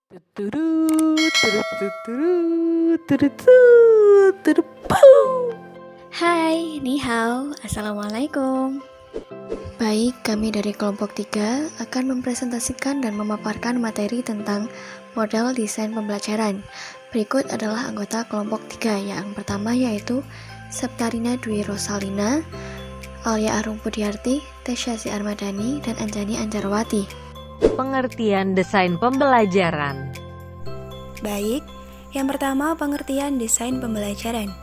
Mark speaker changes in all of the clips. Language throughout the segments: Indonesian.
Speaker 1: Tuturu, turu, tuturu, turu, tu, turu, pau.
Speaker 2: Hai, ni hao, assalamualaikum. Baik, kami dari kelompok 3 akan mempresentasikan dan memaparkan materi tentang model desain pembelajaran. Berikut adalah anggota kelompok 3. Yang pertama yaitu Septarina Dwi Rosalina, Alia Arung Budiarti, Tesyasi Armadani, dan Anjani Anjarwati.
Speaker 3: Pengertian desain pembelajaran.
Speaker 4: Baik, yang pertama pengertian desain pembelajaran.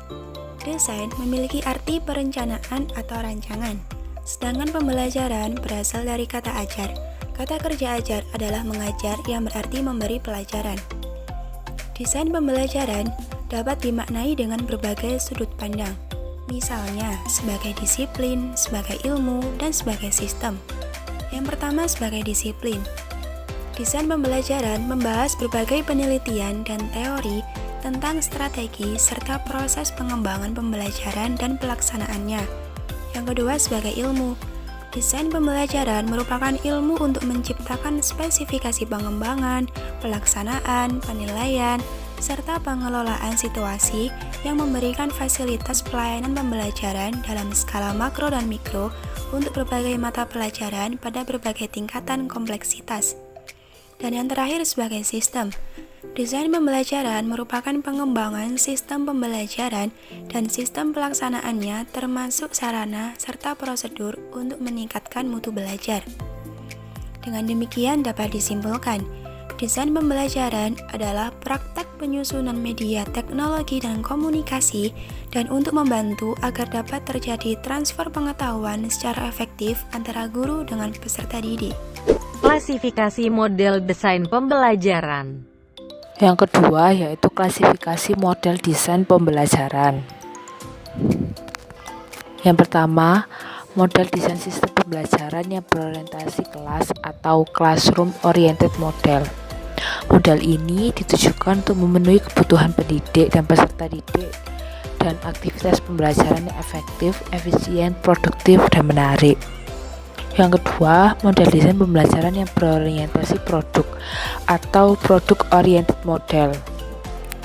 Speaker 4: Desain memiliki arti perencanaan atau rancangan, sedangkan pembelajaran berasal dari kata ajar. Kata kerja ajar adalah mengajar yang berarti memberi pelajaran. Desain pembelajaran dapat dimaknai dengan berbagai sudut pandang, misalnya sebagai disiplin, sebagai ilmu, dan sebagai sistem. Yang pertama sebagai disiplin. Desain pembelajaran membahas berbagai penelitian dan teori tentang strategi serta proses pengembangan pembelajaran dan pelaksanaannya. Yang kedua sebagai ilmu. Desain pembelajaran merupakan ilmu untuk menciptakan spesifikasi pengembangan, pelaksanaan, penilaian, serta pengelolaan situasi yang memberikan fasilitas pelayanan pembelajaran dalam skala makro dan mikro untuk berbagai mata pelajaran pada berbagai tingkatan kompleksitas. Dan yang terakhir sebagai sistem. Desain pembelajaran merupakan pengembangan sistem pembelajaran dan sistem pelaksanaannya termasuk sarana serta prosedur untuk meningkatkan mutu belajar. Dengan demikian dapat disimpulkan, desain pembelajaran adalah praktek penyusunan media teknologi dan komunikasi dan untuk membantu agar dapat terjadi transfer pengetahuan secara efektif antara guru dengan peserta didik.
Speaker 3: Klasifikasi model desain pembelajaran.
Speaker 1: Yang kedua yaitu klasifikasi model desain pembelajaran. Yang pertama, model desain sistem pembelajaran yang berorientasi kelas atau classroom oriented model. Model ini ditujukan untuk memenuhi kebutuhan pendidik dan peserta didik dan aktivitas pembelajaran yang efektif, efisien, produktif, dan menarik. Yang kedua, model desain pembelajaran yang berorientasi produk atau product oriented model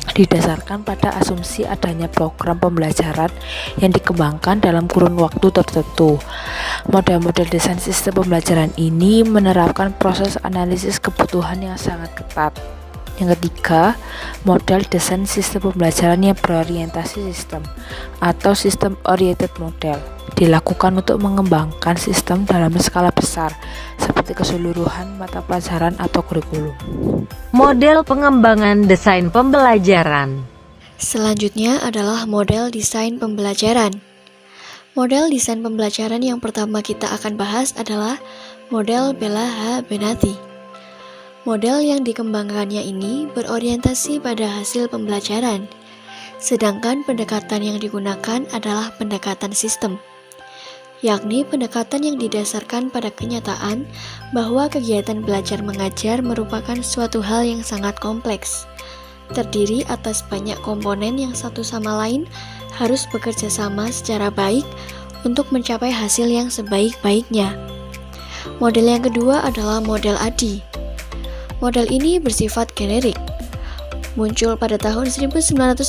Speaker 1: didasarkan pada asumsi adanya program pembelajaran yang dikembangkan dalam kurun waktu tertentu. Model-model desain sistem pembelajaran ini menerapkan proses analisis kebutuhan yang sangat ketat. Yang ketiga, model desain sistem pembelajaran yang berorientasi sistem atau system oriented model dilakukan untuk mengembangkan sistem dalam skala besar seperti keseluruhan mata pelajaran atau kurikulum.
Speaker 3: Model pengembangan desain pembelajaran.
Speaker 2: Selanjutnya adalah model desain pembelajaran. Model desain pembelajaran yang pertama kita akan bahas adalah model Bella H. Benati. Model yang dikembangkannya ini berorientasi pada hasil pembelajaran, sedangkan pendekatan yang digunakan adalah pendekatan sistem, yakni pendekatan yang didasarkan pada kenyataan bahwa kegiatan belajar mengajar merupakan suatu hal yang sangat kompleks, terdiri atas banyak komponen yang satu sama lain harus bekerja sama secara baik untuk mencapai hasil yang sebaik-baiknya. Model yang kedua adalah model ADI. Model ini bersifat generik, muncul pada tahun 1990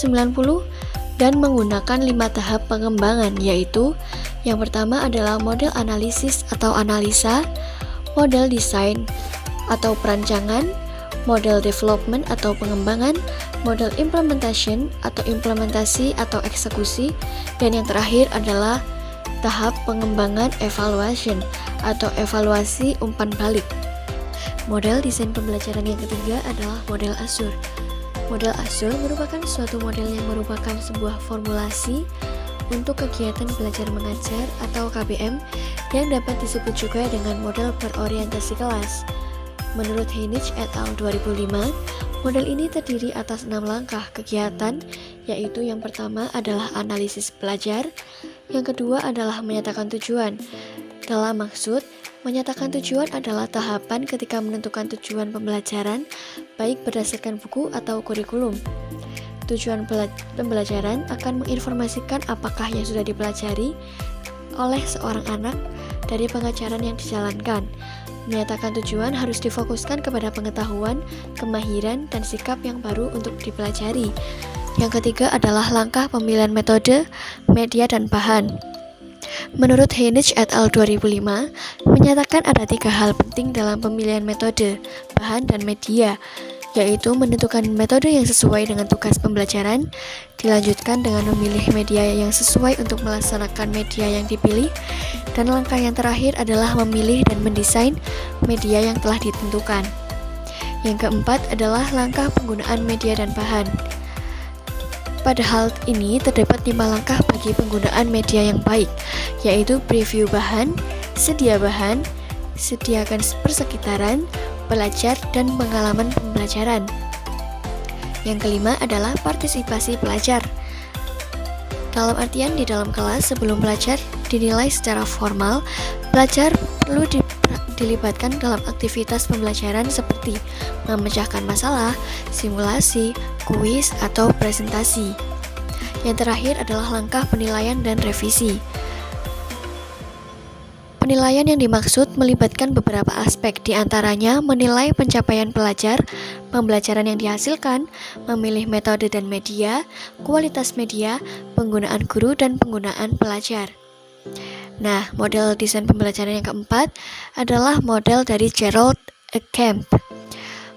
Speaker 2: dan menggunakan 5 tahap pengembangan, yaitu yang pertama adalah model analisis atau analisa, model desain atau perancangan, model development atau pengembangan, model implementation atau implementasi atau eksekusi, dan yang terakhir adalah tahap pengembangan evaluation atau evaluasi umpan balik. Model desain pembelajaran yang ketiga adalah model Azure. Model Azure merupakan suatu model yang merupakan sebuah formulasi untuk kegiatan belajar mengajar atau KBM yang dapat disebut juga dengan model berorientasi kelas. Menurut Heinich et al. 2005, model ini terdiri atas 6 langkah kegiatan, yaitu yang pertama adalah analisis belajar, yang kedua adalah menyatakan tujuan. Dalam maksud, menyatakan tujuan adalah tahapan ketika menentukan tujuan pembelajaran, baik berdasarkan buku atau kurikulum. Tujuan pembelajaran akan menginformasikan apakah yang sudah dipelajari oleh seorang anak dari pengajaran yang dijalankan. Menyatakan tujuan harus difokuskan kepada pengetahuan, kemahiran, dan sikap yang baru untuk dipelajari. Yang ketiga adalah langkah pemilihan metode, media, dan bahan. Menurut Heinisch et al. 2005, menyatakan ada 3 hal penting dalam pemilihan metode, bahan, dan media, yaitu menentukan metode yang sesuai dengan tugas pembelajaran, dilanjutkan dengan memilih media yang sesuai untuk melaksanakan media yang dipilih, dan langkah yang terakhir adalah memilih dan mendesain media yang telah ditentukan. Yang keempat adalah langkah penggunaan media dan bahan. Pada hal ini terdapat 5 langkah bagi penggunaan media yang baik, yaitu preview bahan, sedia bahan, sediakan persekitaran, belajar, dan pengalaman pembelajaran. Yang kelima adalah partisipasi pelajar. Dalam artian di dalam kelas sebelum belajar dinilai secara formal, pelajar perlu dilibatkan dalam aktivitas pembelajaran seperti memecahkan masalah, simulasi, kuis, atau presentasi. Yang terakhir adalah langkah penilaian dan revisi. Penilaian yang dimaksud melibatkan beberapa aspek, di antaranya menilai pencapaian pelajar, pembelajaran yang dihasilkan, memilih metode dan media, kualitas media, penggunaan guru, dan penggunaan pelajar. Nah, model desain pembelajaran yang keempat adalah model dari Gerald Kemp.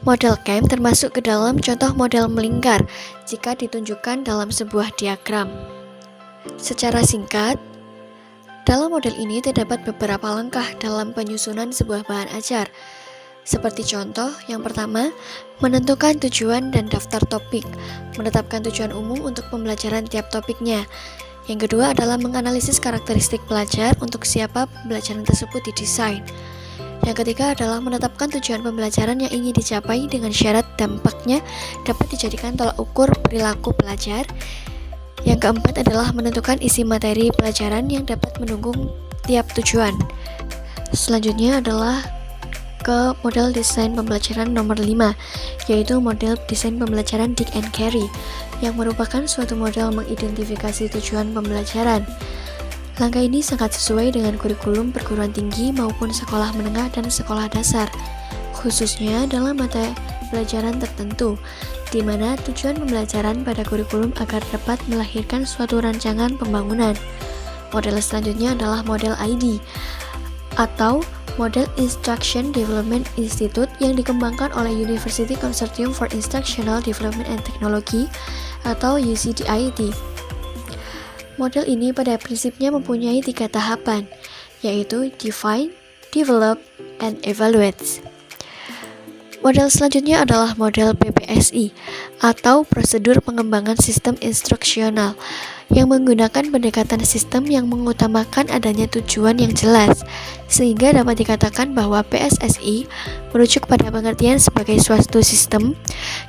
Speaker 2: Model Kemp termasuk ke dalam contoh model melingkar jika ditunjukkan dalam sebuah diagram. Secara singkat, dalam model ini terdapat beberapa langkah dalam penyusunan sebuah bahan ajar. Seperti contoh, yang pertama, menentukan tujuan dan daftar topik, menetapkan tujuan umum untuk pembelajaran tiap topiknya. Yang kedua adalah menganalisis karakteristik pelajar untuk siapa pembelajaran tersebut didesain. Yang ketiga adalah menetapkan tujuan pembelajaran yang ingin dicapai dengan syarat dampaknya dapat dijadikan tolak ukur perilaku pelajar. Yang keempat adalah menentukan isi materi pelajaran yang dapat mendukung tiap tujuan. Selanjutnya adalah ke model desain pembelajaran nomor 5, yaitu model desain pembelajaran Dick and Carey, yang merupakan suatu model mengidentifikasi tujuan pembelajaran. Langkah ini sangat sesuai dengan kurikulum perguruan tinggi maupun sekolah menengah dan sekolah dasar, khususnya dalam mata pelajaran tertentu, di mana tujuan pembelajaran pada kurikulum agar dapat melahirkan suatu rancangan pembangunan. Model selanjutnya adalah model ID, atau Model Instruction Development Institute yang dikembangkan oleh University Consortium for Instructional Development and Technology atau UCDIT. Model ini pada prinsipnya mempunyai 3 tahapan, yaitu Define, Develop, and Evaluate. Model selanjutnya adalah model PPSI atau Prosedur Pengembangan Sistem Instruksional yang menggunakan pendekatan sistem yang mengutamakan adanya tujuan yang jelas, sehingga dapat dikatakan bahwa PSSI merujuk pada pengertian sebagai suatu sistem,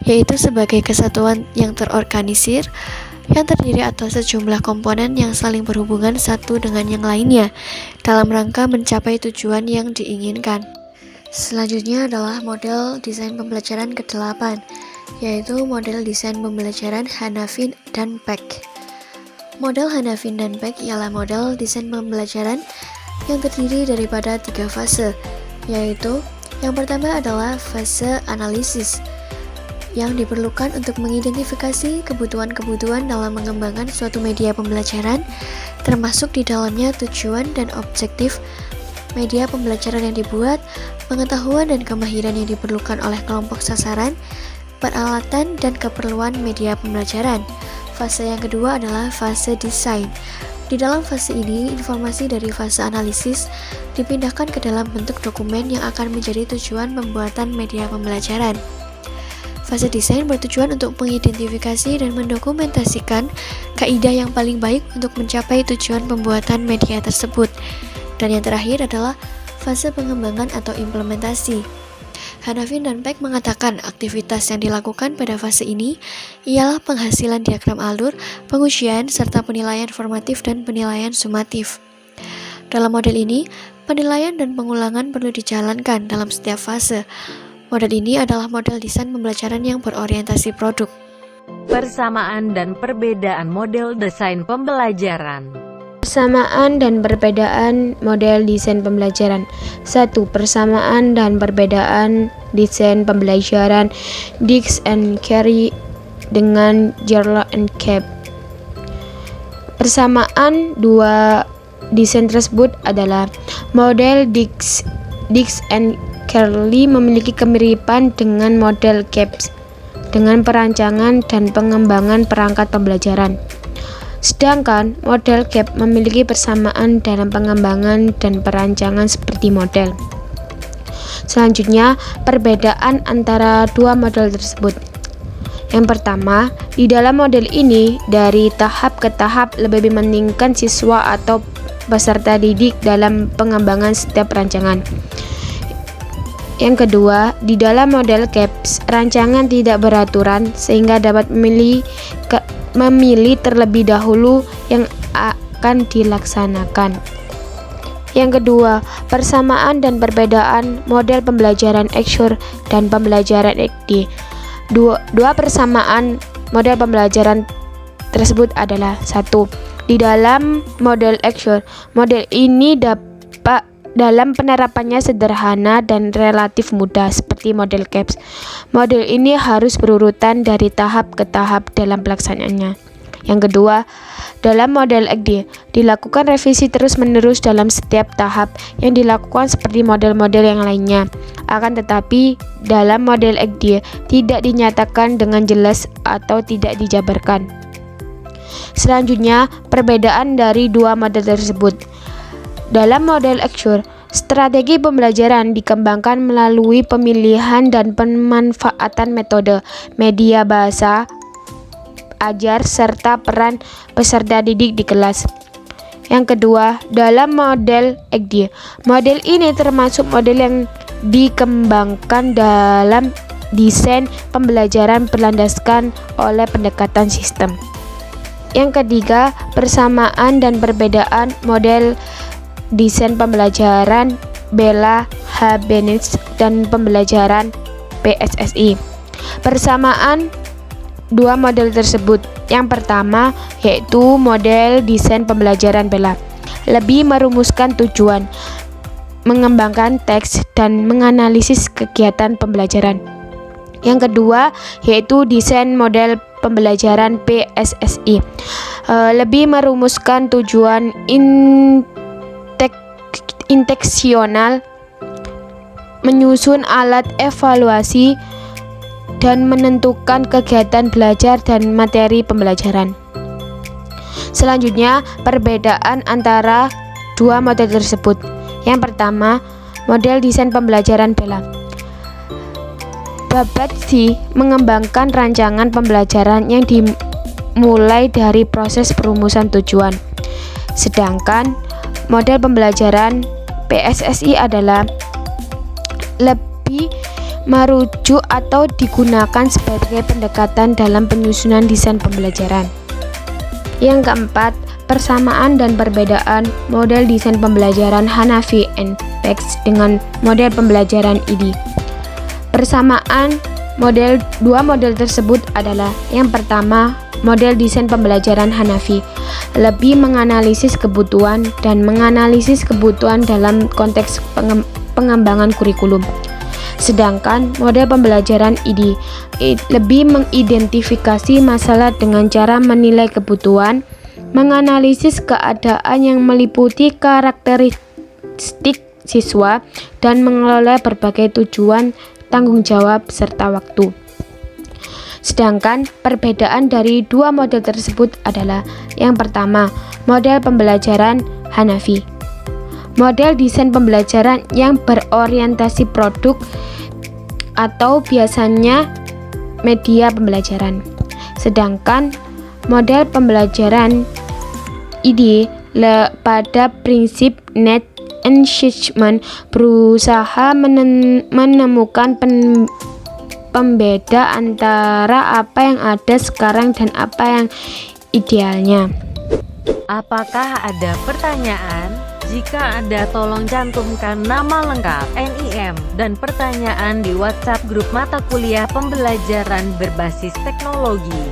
Speaker 2: yaitu sebagai kesatuan yang terorganisir, yang terdiri atas sejumlah komponen yang saling berhubungan satu dengan yang lainnya dalam rangka mencapai tujuan yang diinginkan. Selanjutnya adalah model desain pembelajaran ke-8, yaitu model desain pembelajaran Hanafin dan Peck. Model Hanafin dan Peck ialah model desain pembelajaran yang terdiri daripada 3 fase, yaitu yang pertama adalah fase analisis, yang diperlukan untuk mengidentifikasi kebutuhan-kebutuhan dalam mengembangkan suatu media pembelajaran, termasuk di dalamnya tujuan dan objektif media pembelajaran yang dibuat, pengetahuan dan kemahiran yang diperlukan oleh kelompok sasaran, peralatan dan keperluan media pembelajaran. Fase yang kedua adalah fase desain. Di dalam fase ini, informasi dari fase analisis dipindahkan ke dalam bentuk dokumen yang akan menjadi tujuan pembuatan media pembelajaran. Fase desain bertujuan untuk mengidentifikasi dan mendokumentasikan kaidah yang paling baik untuk mencapai tujuan pembuatan media tersebut. Dan yang terakhir adalah fase pengembangan atau implementasi. Hanafin dan Peck mengatakan aktivitas yang dilakukan pada fase ini ialah penghasilan diagram alur, pengujian, serta penilaian formatif dan penilaian sumatif. Dalam model ini, penilaian dan pengulangan perlu dijalankan dalam setiap fase. Model ini adalah model desain pembelajaran yang berorientasi produk.
Speaker 3: Persamaan dan perbedaan model desain pembelajaran.
Speaker 2: Persamaan dan perbedaan model desain pembelajaran. 1. Persamaan dan perbedaan desain pembelajaran Dix and Carey dengan Gerlach and Kemp. Persamaan dua desain tersebut adalah model Dix and Carey memiliki kemiripan dengan model Kemp dengan perancangan dan pengembangan perangkat pembelajaran. Sedangkan model Kemp memiliki persamaan dalam pengembangan dan perancangan seperti model. Selanjutnya, perbedaan antara dua model tersebut. Yang pertama, di dalam model ini, dari tahap ke tahap lebih mementingkan siswa atau peserta didik dalam pengembangan setiap rancangan. Yang kedua, di dalam model Kemp, rancangan tidak beraturan sehingga dapat memilih terlebih dahulu yang akan dilaksanakan. Yang kedua, persamaan dan perbedaan model pembelajaran Exur dan pembelajaran EKD. Dua persamaan model pembelajaran tersebut adalah: 1. Di dalam model Exur, model ini dapat dalam penerapannya sederhana dan relatif mudah seperti model Kemp. Model ini harus berurutan dari tahap ke tahap dalam pelaksanaannya. Yang kedua, dalam model EKD dilakukan revisi terus-menerus dalam setiap tahap yang dilakukan seperti model-model yang lainnya. Akan tetapi, dalam model EKD tidak dinyatakan dengan jelas atau tidak dijabarkan. Selanjutnya, perbedaan dari dua model tersebut. Dalam model Exur, strategi pembelajaran dikembangkan melalui pemilihan dan pemanfaatan metode, media bahasa ajar, serta peran peserta didik di kelas. Yang kedua, dalam model EKD, model ini termasuk model yang dikembangkan dalam desain pembelajaran berlandaskan oleh pendekatan sistem. Yang ketiga, persamaan dan perbedaan model desain pembelajaran Bella H. Benitez dan pembelajaran PSSI. Persamaan dua model tersebut. Yang pertama yaitu model desain pembelajaran Bella, lebih merumuskan tujuan, mengembangkan teks dan menganalisis kegiatan pembelajaran. Yang kedua yaitu desain model pembelajaran PSSI, lebih merumuskan tujuan intensional, menyusun alat evaluasi, dan menentukan kegiatan belajar dan materi pembelajaran. Selanjutnya, perbedaan antara dua model tersebut. Yang pertama, model desain pembelajaran Bella. Babatzi mengembangkan rancangan pembelajaran yang dimulai dari proses perumusan tujuan. Sedangkan model pembelajaran PSSI adalah lebih merujuk atau digunakan sebagai pendekatan dalam penyusunan desain pembelajaran. Yang keempat, persamaan dan perbedaan model desain pembelajaran Hanafi and Pex dengan model pembelajaran ID. Persamaan dua model tersebut adalah: yang pertama, model desain pembelajaran Hanafi lebih menganalisis kebutuhan dan menganalisis kebutuhan dalam konteks pengembangan kurikulum. Sedangkan model pembelajaran ID lebih mengidentifikasi masalah dengan cara menilai kebutuhan, menganalisis keadaan yang meliputi karakteristik siswa, dan mengelola berbagai tujuan, tanggung jawab, serta waktu. Sedangkan perbedaan dari dua model tersebut adalah: yang pertama, model pembelajaran Hanafi, model desain pembelajaran yang berorientasi produk atau biasanya media pembelajaran. Sedangkan model pembelajaran ID pada prinsip net engagement berusaha menemukan pembeda antara apa yang ada sekarang dan apa yang idealnya.
Speaker 3: Apakah ada pertanyaan? Jika ada, tolong cantumkan nama lengkap, NIM, dan pertanyaan di WhatsApp grup mata kuliah pembelajaran berbasis teknologi.